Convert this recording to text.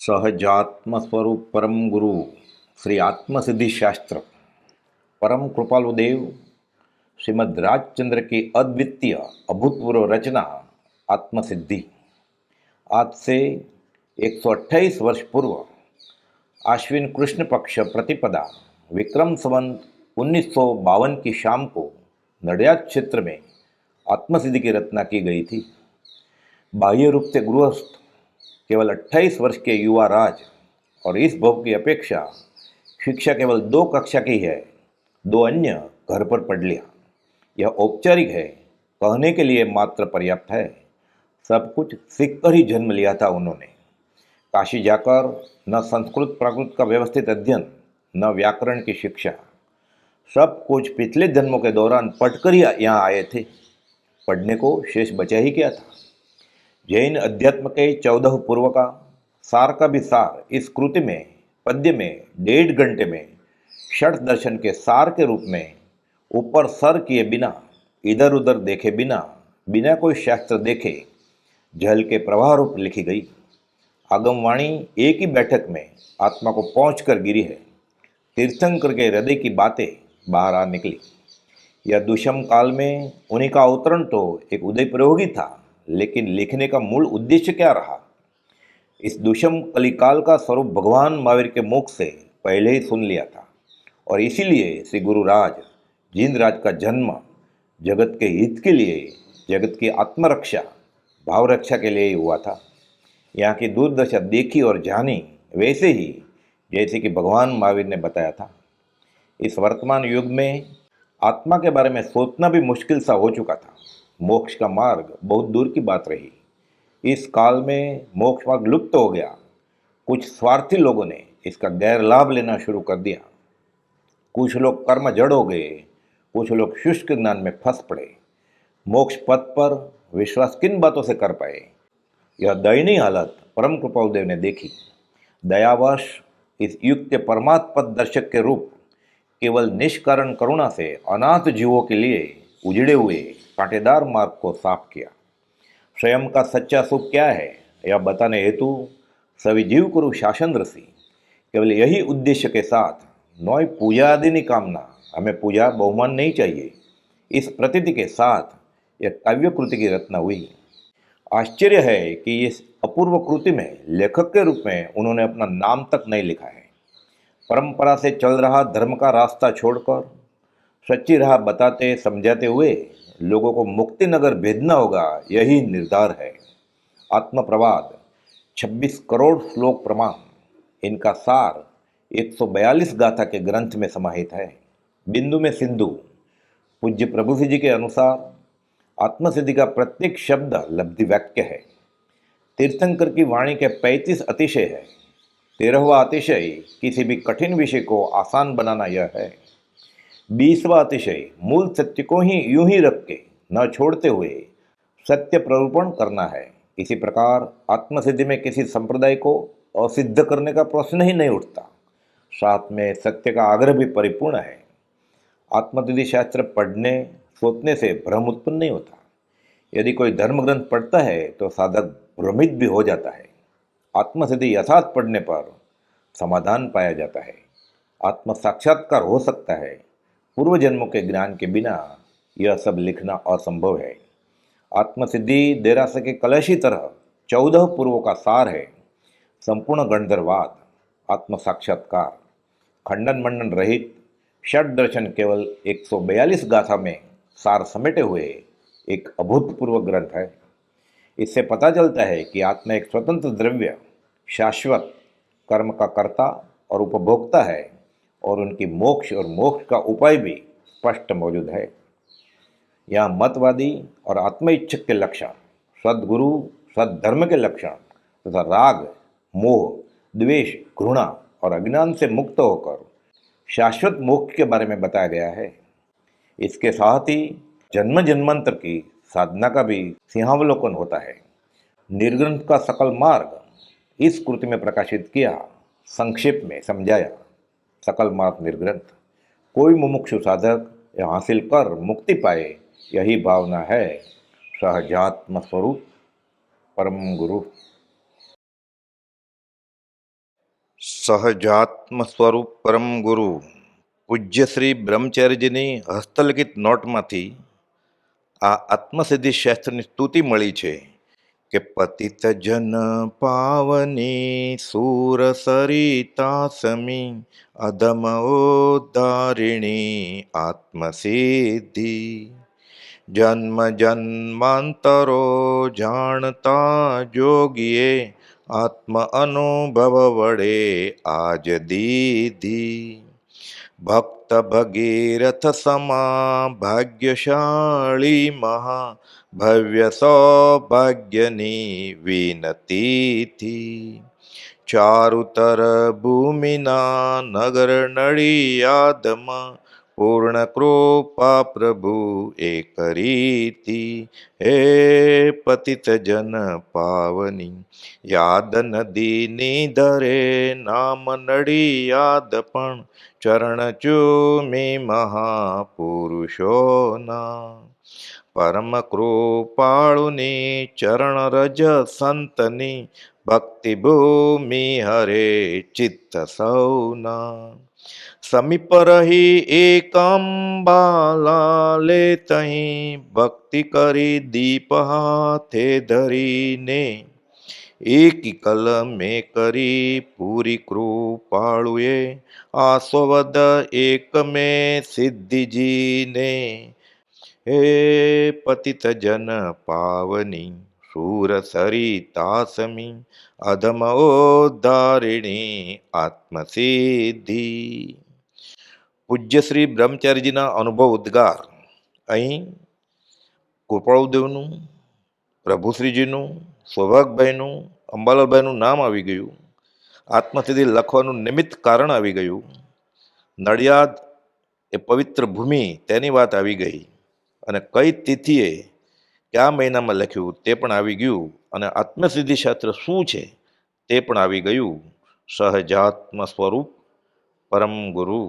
सहजात्म स्वरूप परम गुरु श्री आत्मसिद्धि शास्त्र परम कृपालु देव श्रीमद् राजचंद्र की अद्वितीय अभूतपूर्व रचना आत्मसिद्धि आज से 128 वर्ष पूर्व आश्विन कृष्ण पक्ष प्रतिपदा विक्रम संवत 1952 की शाम को नडियाद क्षेत्र में आत्मसिद्धि की रचना की गई थी। बाह्य रूप से गृहस्थ केवल 28 वर्ष के युवा राज और इस भव की अपेक्षा शिक्षा केवल 2 कक्षा की है, 2 अन्य घर पर पढ़ लिया। यह औपचारिक है, कहने के लिए मात्र पर्याप्त है। सब कुछ सीख कर ही जन्म लिया था उन्होंने। काशी जाकर न संस्कृत प्राकृत का व्यवस्थित अध्ययन, न व्याकरण की शिक्षा, सब कुछ पिछले जन्मों के दौरान पढ़कर ही यहाँ आए थे। पढ़ने को शेष बचा ही क्या था। जैन अध्यात्म के 14 पूर्व का सार का भी सार इस कृति में पद्य में 1.5 घंटे में षट दर्शन के सार के रूप में ऊपर सर किए बिना, इधर उधर देखे बिना, बिना कोई शास्त्र देखे जल के प्रवाह रूप लिखी गई। आगमवाणी एक ही बैठक में आत्मा को पहुँच कर गिरी है। तीर्थंकर के हृदय की बातें बाहर आ निकली। यह दुष्म काल में उन्हीं का अवतरण तो एक उदय प्रयोग ही था, लेकिन लिखने का मूल उद्देश्य क्या रहा। इस दुष्म कलिकाल का स्वरूप भगवान महावीर के मुख से पहले ही सुन लिया था और इसीलिए श्री गुरुराज जिनराज का जन्म जगत के हित के लिए, जगत की आत्मरक्षा भाव रक्षा के लिए ही हुआ था। यहाँ की दुर्दशा देखी और जानी वैसे ही जैसे कि भगवान महावीर ने बताया था। इस वर्तमान युग में आत्मा के बारे में सोचना भी मुश्किल सा हो चुका था। मोक्ष का मार्ग बहुत दूर की बात रही। इस काल में मोक्ष मार्ग लुप्त हो गया। कुछ स्वार्थी लोगों ने इसका गैर लाभ लेना शुरू कर दिया। कुछ लोग कर्म जड़ हो गए, कुछ लोग शुष्क ज्ञान में फंस पड़े। मोक्ष पथ पर विश्वास किन बातों से कर पाए, यह दयनीय हालत परम कृपालुदेव ने देखी। दयावश इस युग के परमात्म पथ दर्शक के रूप केवल निष्कारण करुणा से अनाथ जीवों के लिए उजड़े हुए कांटेदार मार्ग को साफ किया। स्वयं का सच्चा सुख क्या है यह बताने हेतु सभी जीव कुरु शासन रसी केवल यही उद्देश्य के साथ नौ पूजा आदि नहीं कामना, हमें पूजा बहुमान नहीं चाहिए, इस प्रतीति के साथ यह काव्य कृति की रचना हुई। आश्चर्य है कि इस अपूर्व कृति में लेखक के रूप में उन्होंने अपना नाम तक नहीं लिखा है। परंपरा से चल रहा धर्म का रास्ता छोड़कर सच्ची राह बताते समझाते हुए लोगों को मुक्ति नगर भेजना होगा, यही निर्धार है। आत्मप्रवाद 26 करोड़ श्लोक प्रमाण, इनका सार 142 गाथा के ग्रंथ में समाहित है। बिंदु में सिंधु। पूज्य प्रभु जी के अनुसार आत्मसिद्धि का प्रत्येक शब्द लब्धि वाक्य है। तीर्थंकर की वाणी के 35 अतिशय है। 13वां अतिशय किसी भी कठिन विषय को आसान बनाना यह है। 20वां अतिशय मूल सत्य को ही यूं ही रख के न छोड़ते हुए सत्य प्ररूपण करना है। इसी प्रकार आत्मसिद्धि में किसी संप्रदाय को असिद्ध करने का प्रश्न ही नहीं उठता। साथ में सत्य का आग्रह भी परिपूर्ण है। आत्मसिद्धि शास्त्र पढ़ने सोचने से भ्रम उत्पन्न नहीं होता। यदि कोई धर्म ग्रंथ पढ़ता है तो साधक भ्रमित भी हो जाता है। आत्मसिद्धि यथार्थ पढ़ने पर समाधान पाया जाता है, आत्म साक्षात्कार हो सकता है। पूर्व जन्मों के ज्ञान के बिना यह सब लिखना असंभव है। आत्मसिद्धि देरास के कलश की तरह 14 पूर्वों का सार है। संपूर्ण गणधरवाद, आत्म साक्षात्कार, खंडन मंडन रहित षट दर्शन केवल 142 गाथा में सार समेटे हुए एक अभूतपूर्व ग्रंथ है। इससे पता चलता है कि आत्मा एक स्वतंत्र द्रव्य, शाश्वत, कर्म का कर्ता और उपभोक्ता है और उनकी मोक्ष और मोक्ष का उपाय भी स्पष्ट मौजूद है। यहाँ मतवादी और आत्म इच्छक के लक्षण, सद्गुरु सद्धर्म के लक्षण तथा राग, मोह, द्वेष, घृणा और अज्ञान से मुक्त होकर शाश्वत मोक्ष के बारे में बताया गया है। इसके साथ ही जन्म जन्मांतर की साधना का भी सिंहावलोकन होता है। निर्ग्रंथ का सकल मार्ग इस कृति में प्रकाशित किया, संक्षेप में समझाया। सकल मार्ग निर्ग्रंथ, कोई मुमुक्षु साधक यह हासिल कर मुक्ति पाए, यही भावना है। सहजात्म स्वरूप परम गुरु। સહજાત્મ સ્વરૂપ પરમ ગુરુ પૂજ્ય શ્રી બ્રહ્મચર્યજીની હસ્તલિખિત નોટમાંથી આ આત્મસિદ્ધિ શાસ્ત્રની સ્તુતિ મળી છે કે પતિત જન પાવની સુર સરિતા સમી અધમ ઉદ્ધારિણી આત્મસિદ્ધિ જન્મ જન્માંતરો જાણતા જોગીએ આત્મ અનુભવ વડે આજ દીધી ભક્ત ભગીરથ સમા ભાગ્યશાળી મહા ભવ્ય સૌભાગ્યની વિનતીથી ચારુતર ભૂમિના નગર નડિયાદમાં પૂર્ણ કૃપા પ્રભુ એ કરીતી હે પતિત જન પાવની યાદ નદીની ધરે નામ નડિયાદ પણ ચરણ ચૂમી મહાપુરુષોના પરમ કૃપાળુની ચરણ રજ સંતની ભક્તિ ભૂમિ હરે ચિત્ત સૌના સમીપ રહી એકાંબાલાલે તહીં ભક્તિ કરી દીપ હાથે ધરીને એકી કલમે કરી પૂરી કૃપાળુએ આસોવદ એક મેં સિદ્ધિજીને હે પતિત જન પાવની શૂર સરિતાસમી અધમ ઉદ્ધારિણી આત્મસિદ્ધિ. પૂજ્ય શ્રી બ્રહ્મચારીજીના અનુભવ ઉદ્ગાર. અહીં કૃપાળુદેવનું, પ્રભુશ્રીજીનું, સૌભાગભાઈનું, અંબાલાલભાઈનું નામ આવી ગયું. આત્મસિદ્ધિ લખવાનું નિમિત્ત કારણ આવી ગયું. નડિયાદ એ પવિત્ર ભૂમિ તેની વાત આવી ગઈ અને કઈ તિથિએ કયા મહિનામાં લખ્યું તે પણ આવી ગયું અને આત્મસિદ્ધિ શાસ્ત્ર શું છે તે પણ આવી ગયું. સહજાત્મ સ્વરૂપ પરમ ગુરુ